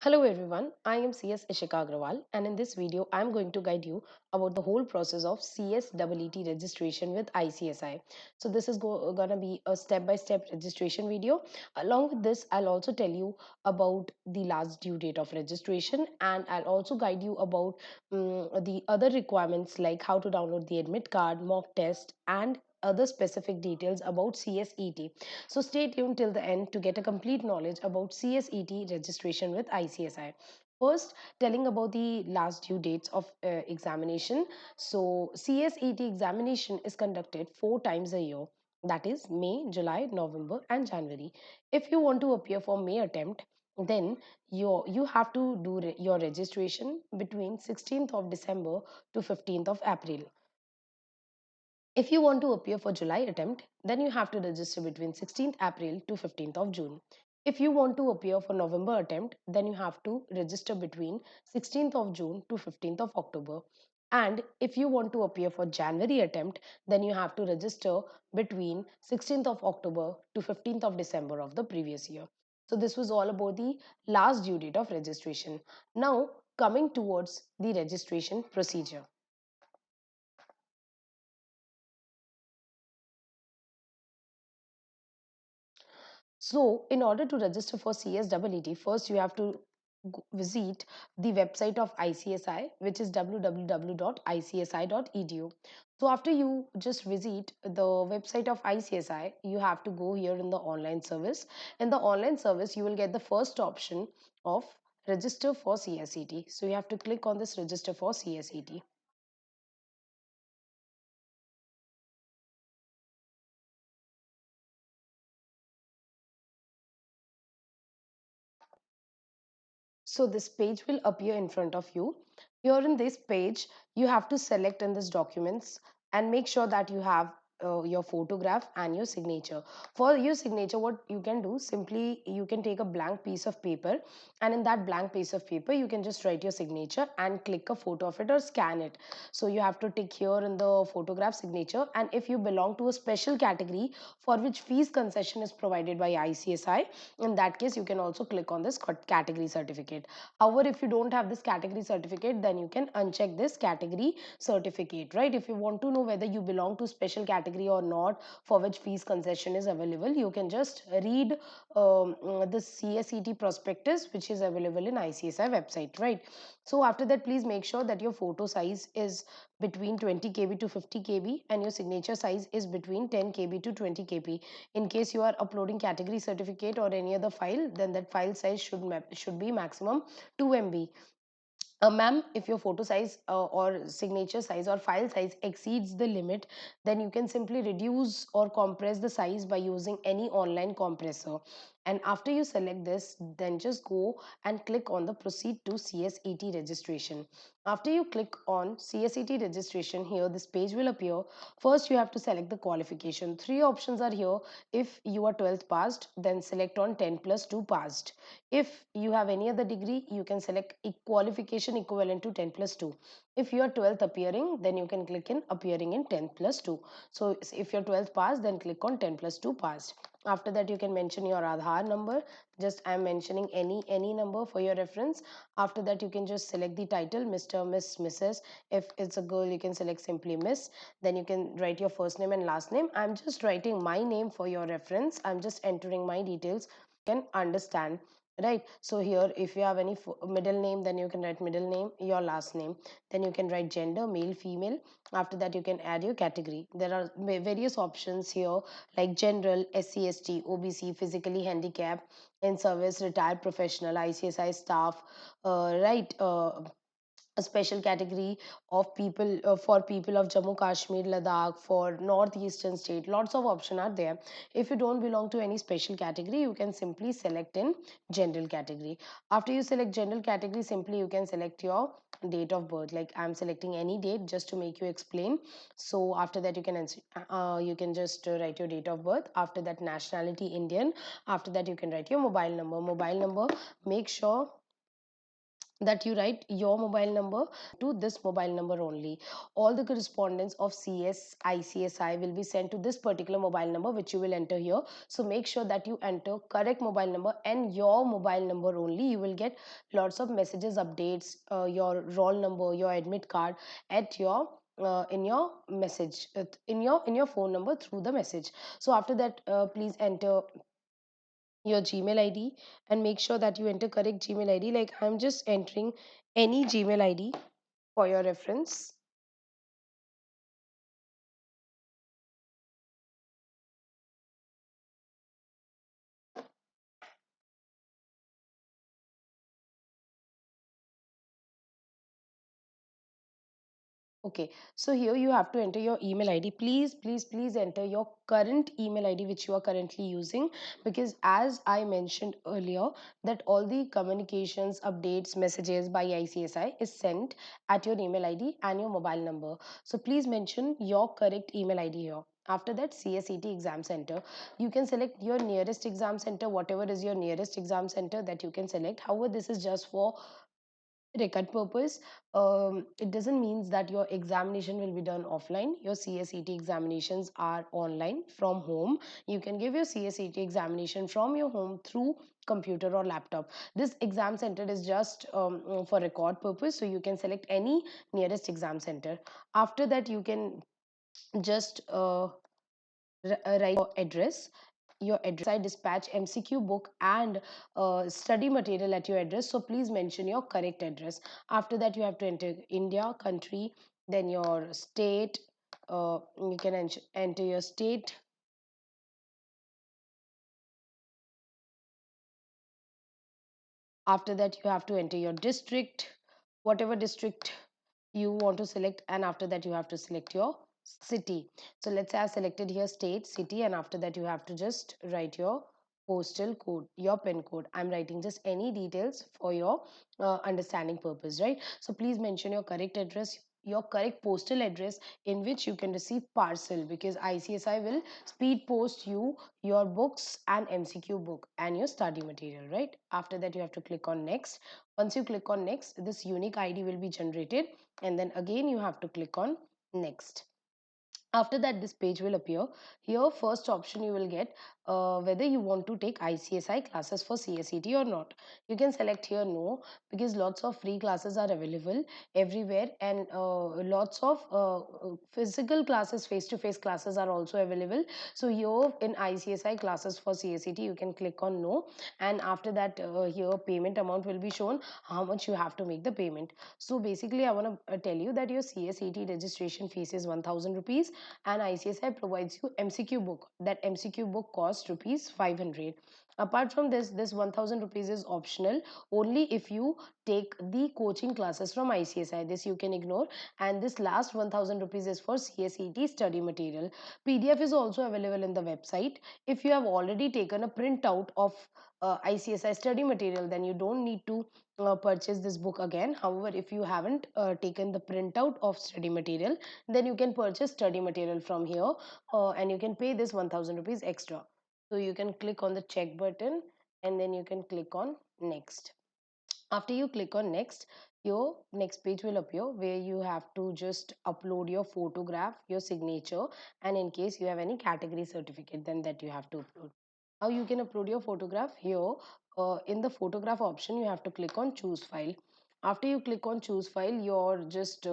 Hello everyone, I am CS Ishika Agrawal and in this video I am going to guide you about the whole process of CSEET registration with ICSI. So this is gonna be a step-by-step registration video. Along with this, I'll also tell you about the last due date of registration and I'll also guide you about the other requirements like how to download the admit card, mock test and other specific details about CSET. So stay tuned till the end to get a complete knowledge about CSET registration with ICSI. First, telling about the last due dates of examination. So CSET examination is conducted 4 times a year. That is May, July, November, and January. If you want to appear for May attempt, then you have to do your registration between 16th of December to 15th of April. If you want to appear for July attempt, then you have to register between 16th April to 15th of June. If you want to appear for November attempt, then you have to register between 16th of June to 15th of October. And if you want to appear for January attempt, then you have to register between 16th of October to 15th of December of the previous year. So this was all about the last due date of registration. Now coming towards the registration procedure. So, in order to register for CSEET, first you have to visit the website of ICSI, which is www.icsi.edu. So, after you just visit the website of ICSI, you have to go here in the online service. In the online service, you will get the first option of register for CSET. So, you have to click on this register for CSET. So this page will appear in front of you. Here in this page, you have to select in this documents and make sure that you have your photograph and your signature. For your signature, what you can do, simply you can take a blank piece of paper and in that blank piece of paper, you can just write your signature and click a photo of it or scan it. So you have to tick here in the photograph signature, and if you belong to a special category for which fees concession is provided by ICSI, in that case you can also click on this category certificate. However, if you don't have this category certificate, then you can uncheck this category certificate, right? If you want to know whether you belong to special category or not for which fees concession is available, you can just read the CSET prospectus which is available in ICSI website, right? So after that, please make sure that your photo size is between 20 KB to 50 KB and your signature size is between 10 KB to 20 KB. In case you are uploading category certificate or any other file, then that file size should be maximum 2 MB. Ma'am, if your photo size or signature size or file size exceeds the limit, then you can simply reduce or compress the size by using any online compressor. And after you select this, then just go and click on the proceed to CSET registration. After you click on CSET registration, here this page will appear. First, you have to select the qualification. Three options are here. If you are 12th passed, then select on 10 plus 2 passed. If you have any other degree, you can select qualification equivalent to 10 plus 2. If you are 12th appearing, then you can click in appearing in 10 plus 2. So if you're 12th passed, then click on 10 plus 2 passed. After that, you can mention your Aadhaar number. Just I'm mentioning any number for your reference. After that, you can just select the title, Mr., Miss, Mrs. If it's a girl, you can select simply Miss. Then you can write your first name and last name. I'm just writing my name for your reference. I'm just entering my details. Can understand, right? So here if you have any middle name, then you can write middle name, your last name. Then you can write gender, male, female. After that, you can add your category. There are various options here like general, SC/ST, OBC, physically handicapped, in service, retired professional, ICSI staff, right, a special category of people, for people of Jammu Kashmir, Ladakh, for northeastern state. Lots of options are there. If you don't belong to any special category, you can simply select in general category. After you select general category, simply you can select your date of birth. Like I'm selecting any date just to make you explain. So after that, you can you can just write your date of birth. After that, nationality Indian. After that, you can write your mobile number. Make sure that you write your mobile number to this mobile number only. All the correspondence of CS, ICSI will be sent to this particular mobile number which you will enter here. So make sure that you enter correct mobile number and your mobile number only. You will get lots of messages, updates, your roll number, your admit card at your in your message, in your phone number through the message. So after that, please enter your Gmail ID and make sure that you enter correct Gmail ID. Like I'm just entering any Gmail ID for your reference. Okay, so here you have to enter your email ID. Please, please, please enter your current email ID which you are currently using, because as I mentioned earlier, that all the communications, updates, messages by ICSI is sent at your email ID and your mobile number. So please mention your correct email ID here. After that, CSET exam center. You can select your nearest exam center, whatever is your nearest exam center that you can select. However, this is just for record purpose. It doesn't mean that your examination will be done offline. Your CSET examinations are online from home. You can give your CSET examination from your home through computer or laptop. This exam center is just for record purpose, so you can select any nearest exam center. After that, you can just write your address. I dispatch MCQ book and study material at your address, so please mention your correct address. After that, you have to enter India country, then your state. You can enter your state. After that, you have to enter your district, whatever district you want to select, and after that you have to select your city. So let's say I selected here state, city, and after that you have to just write your postal code, your pin code. I'm writing just any details for your understanding purpose, right? So please mention your correct address, your correct postal address in which you can receive parcel, because ICSI will speed post you your books and MCQ book and your study material, right? After that you have to click on next. Once you click on next, this unique ID will be generated, and then again you have to click on next. After that, this page will appear. Here first option you will get whether you want to take ICSI classes for CSET or not. You can select here no, because lots of free classes are available everywhere, and lots of physical classes, face to face classes are also available. So here in ICSI classes for CSET you can click on no, and after that here payment amount will be shown, how much you have to make the payment. So basically I want to tell you that your CSET registration fees is 1000 rupees, and ICSI provides you MCQ book. That MCQ book costs rupees 500. Apart from this 1000 rupees is optional only if you take the coaching classes from ICSI. This you can ignore, and this last 1000 rupees is for CSET study material. PDF is also available in the website. If you have already taken a printout of ICSI study material, then you don't need to purchase this book again. However, if you haven't taken the printout of study material, then you can purchase study material from here, and you can pay this 1000 rupees extra. So you can click on the check button, and then you can click on next. After you click on next, your next page will appear where you have to just upload your photograph, your signature, and in case you have any category certificate, then that you have to upload. How you can upload your photograph? Here in the photograph option you have to click on choose file. After you click on choose file, your just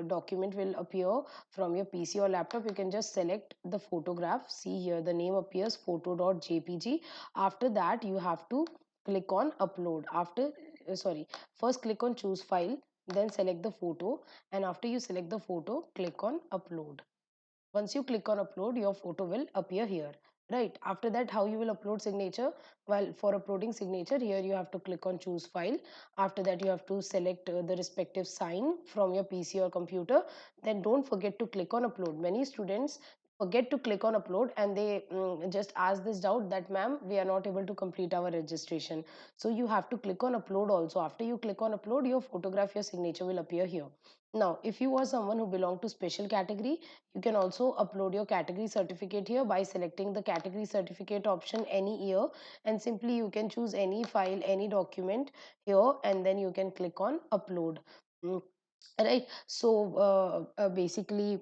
document will appear from your PC or laptop. You can just select the photograph. See here the name appears photo.jpg. After that you have to click on upload. After sorry, first click on choose file, then select the photo, and after you select the photo, click on upload. Once you click on upload, your photo will appear here, right? After that, how you will upload signature? Well, for uploading signature, here you have to click on choose file. After that, you have to select the respective sign from your PC or computer. Then don't forget to click on upload. Many students forget to click on upload, and they just ask this doubt that, ma'am, we are not able to complete our registration. So you have to click on upload also. After you click on upload, your photograph, your signature will appear here. Now if you are someone who belong to special category, you can also upload your category certificate here by selecting the category certificate option any year, and simply you can choose any file, any document here, and then you can click on upload. Mm, right. So basically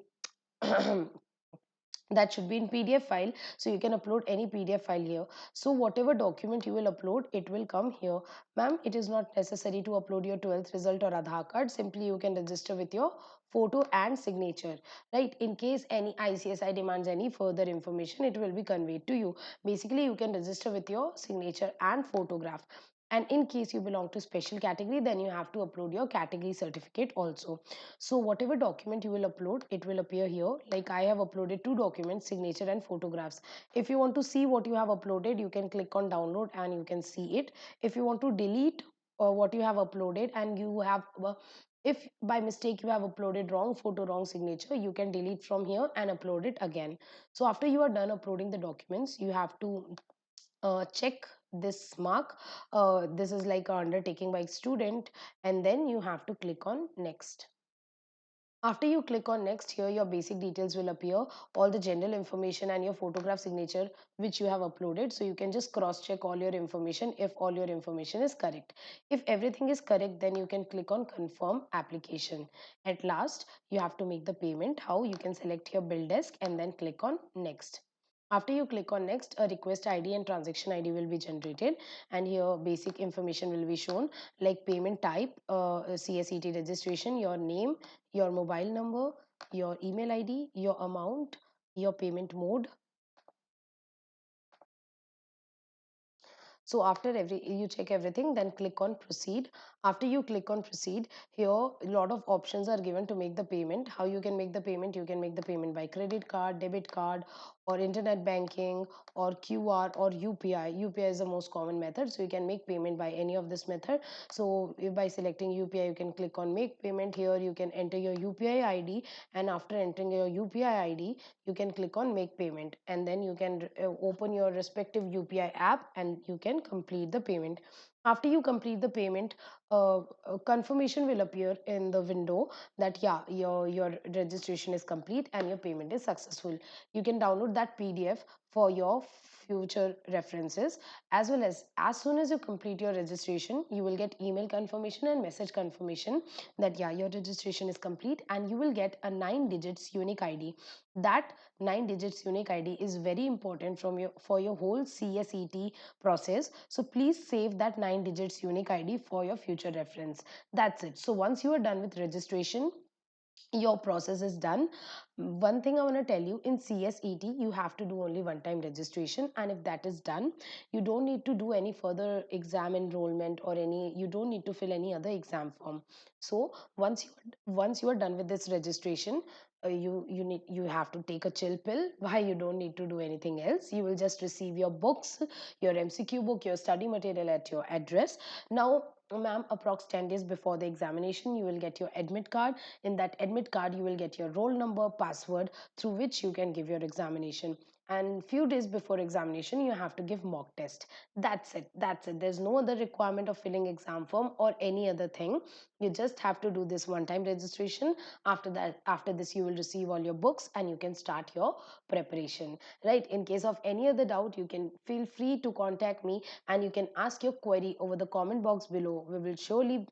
that should be in PDF file, so you can upload any PDF file here. So whatever document you will upload, it will come here. Ma'am, it is not necessary to upload your 12th result or Aadhaar card. Simply you can register with your photo and signature, right? In case any ICSI demands any further information, it will be conveyed to you. Basically you can register with your signature and photograph. And in case you belong to special category, then you have to upload your category certificate also. So whatever document you will upload, it will appear here. Like I have uploaded two documents, signature and photographs. If you want to see what you have uploaded, you can click on download and you can see it. If you want to delete what you have uploaded, and you have if by mistake you have uploaded wrong photo, wrong signature, you can delete from here and upload it again. So after you are done uploading the documents, you have to check this mark. This is like a undertaking by student, and then you have to click on next. After you click on next, here your basic details will appear, all the general information and your photograph signature which you have uploaded. So you can just cross check all your information if all your information is correct. If everything is correct, then you can click on confirm application. At last, you have to make the payment. How? You can select your bill desk and then click on next. After you click on next, a request ID and transaction ID will be generated, and here basic information will be shown, like payment type, CSET registration, your name, your mobile number, your email ID, your amount, your payment mode. So after every you check everything, then click on proceed. After you click on proceed, here a lot of options are given to make the payment. How you can make the payment? You can make the payment by credit card, debit card, or internet banking, or QR, or UPI. UPI is the most common method, so you can make payment by any of this method. So if by selecting UPI, you can click on make payment. Here you can enter your UPI ID, and after entering your UPI ID, you can click on make payment, and then you can open your respective UPI app and you can complete the payment. After you complete the payment, confirmation will appear in the window that yeah, your registration is complete and your payment is successful. You can download that PDF for your future references. As well as soon as you complete your registration, you will get email confirmation and message confirmation that yeah, your registration is complete, and you will get a 9 digits unique ID. That 9 digits unique ID is very important from your for your whole CSET process. So please save that 9 digits unique ID for your future reference. That's it. So once you are done with registration, your process is done. One thing I want to tell you, in CSET you have to do only one time registration, and if that is done, you don't need to do any further exam enrollment, or any you don't need to fill any other exam form. So once you are done with this registration, you have to take a chill pill. Why? You don't need to do anything else. You will just receive your books, your MCQ book, your study material at your address. Now ma'am, approx 10 days before the examination, you will get your admit card. In that admit card, you will get your roll number, password, through which you can give your examination. And few days before examination, you have to give mock test. That's it. There's no other requirement of filling exam form or any other thing. You just have to do this one time registration. After this, you will receive all your books and you can start your preparation, right? In case of any other doubt, you can feel free to contact me, and you can ask your query over the comment box below. We will surely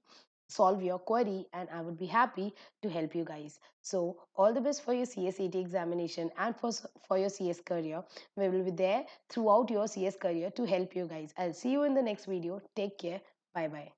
solve your query, and I would be happy to help you guys. So all the best for your CSET examination and for your CS career. We will be there throughout your CS career to help you guys. I'll see you in the next video. Take care. Bye bye.